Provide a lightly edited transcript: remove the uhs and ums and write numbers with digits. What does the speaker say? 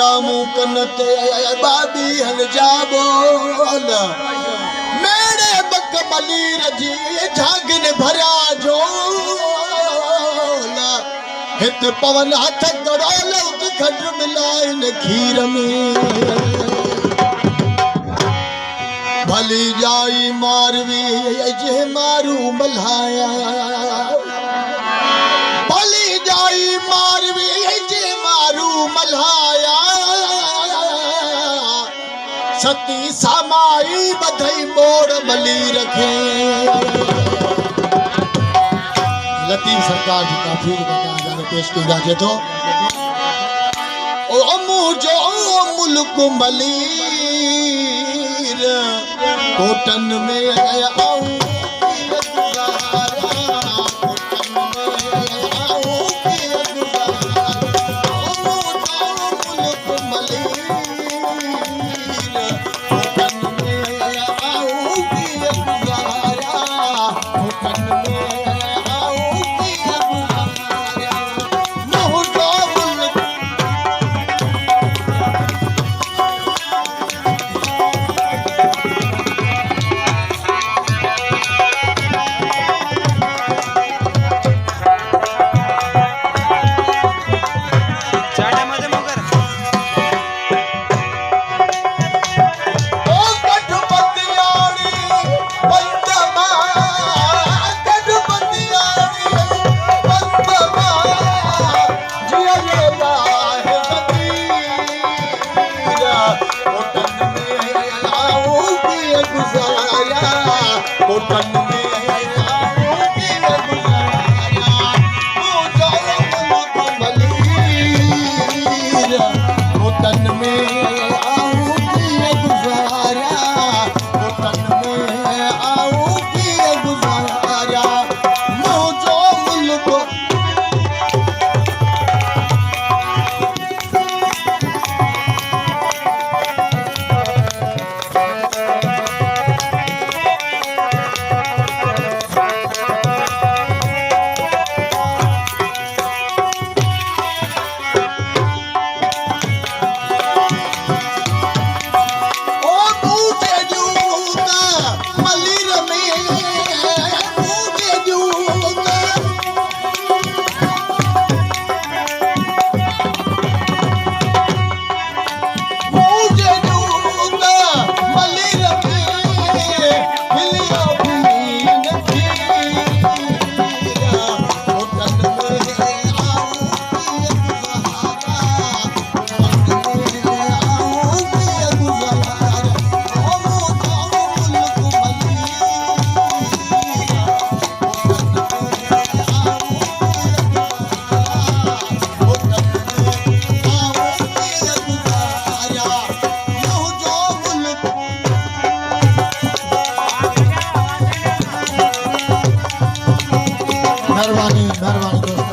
जामू कनते बाबी हल जाबो मेरे बक बलीर जी झागन भरिया जो हित पवन हथ दड़ोल खंड मिलाइन खीर में भली जाई मारवी जे मारू मल्हाया भली जाई मारवी जे मारू मल्हाया सती सामाई बधई मोड़ मली रखे लतीफ सरकार जी काफी पेश किया जाए तो ओ मुझो मुल्क मलीर कोटन में आऊं मेहरबानी मेहरबानी